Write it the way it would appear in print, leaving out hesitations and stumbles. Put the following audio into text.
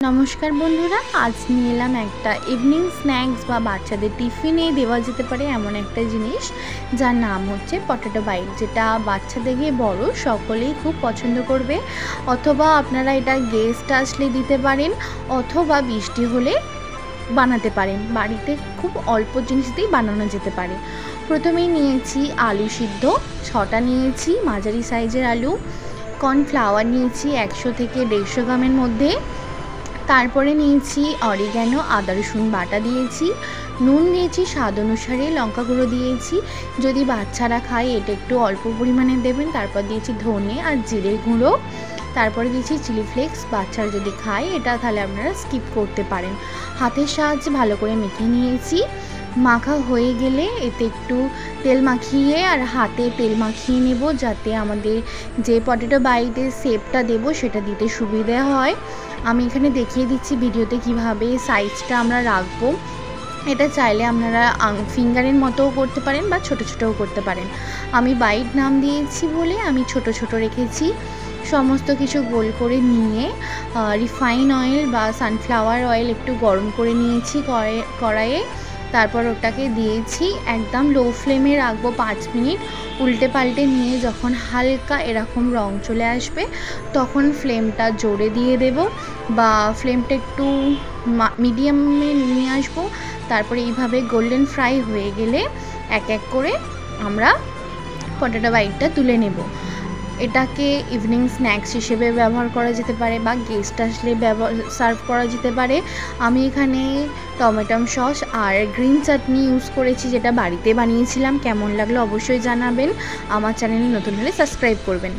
নমস্কার বন্ধুরা, আজ নিয়ে এলাম একটা ইভিনিং স্ন্যাক্স বা বাচ্চাদের টিফিনে দেওয়া যেতে পারে এমন একটা জিনিস যার নাম হচ্ছে পটেটো বাইট, যেটা বাচ্চা থেকে বড় সকলেই খুব পছন্দ করবে। অথবা আপনারা এটা গেস্ট আসলে দিতে পারেন, অথবা বৃষ্টি হলে বানাতে পারেন। বাড়িতে খুব অল্প জিনিস দিয়েই বানানো যেতে পারে। প্রথমেই নিয়েছি আলু সিদ্ধ 6টা নিয়েছি, মাঝারি সাইজের আলু। কর্নফ্লাওয়ার নিয়েছি 100 থেকে 150 গ্রামের মধ্যে। তারপরে নিয়েছি অরিগ্যানো, আদা রসুন বাটা দিয়েছি, নুন দিয়েছি স্বাদ অনুসারে, লঙ্কা গুঁড়ো দিয়েছি। যদি বাচ্চারা খায় এটা একটু অল্প পরিমাণে দেবেন। তারপর দিয়েছি ধনে আর জিরে গুঁড়ো। তারপরে দিয়েছি চিলি ফ্লেক্স। বাচ্চারা যদি খায় এটা তাহলে আপনারা স্কিপ করতে পারেন। হাতের সাহায্যে ভালো করে মেখে নিয়েছি। মাখা হয়ে গেলে এতে একটু তেল মাখিয়ে আর হাতে তেল মাখিয়ে নেব, যাতে আমাদের যে পটেটো বাইটের শেপটা দেব সেটা দিতে সুবিধা হয়। আমি এখানে দেখিয়ে দিচ্ছি ভিডিওতে কিভাবে সাইজটা আমরা রাখবো। এটা চাইলে আপনারা ফিঙ্গারের মতোও করতে পারেন বা ছোট ছোটও করতে পারেন। আমি বাইট নাম দিয়েছি বলে আমি ছোট ছোট রেখেছি। সমস্ত কিছু গোল করে নিয়ে রিফাইন অয়েল বা সানফ্লাওয়ার অয়েল একটু গরম করে নিয়েছি কড়াইয়ে। তারপর ওটাকে দিয়েছি, একদম লো ফ্লেমে রাখবো 5 মিনিট। উল্টে পাল্টে নিয়ে যখন হালকা এরকম রং চলে আসবে তখন ফ্লেমটা জোরে দিয়ে দেব বা ফ্লেমটা একটু মিডিয়ামে নিয়ে আসবো। তারপরে এইভাবে গোল্ডেন ফ্রাই হয়ে গেলে এক এক করে আমরা পটেটো বাইটটা তুলে নেব। এটাকে ইভিনিং স্ন্যাক্স হিসেবে ব্যবহার করা যেতে পারে বা গেস্ট আসলে সার্ভ করা যেতে পারে। আমি এখানে টমেটো সস আর গ্রিন চাটনি ইউজ করেছি, যেটা বাড়িতে বানিয়েছিলাম। কেমন লাগলো অবশ্যই জানাবেন। আমার চ্যানেলে নতুন হলে সাবস্ক্রাইব করবেন।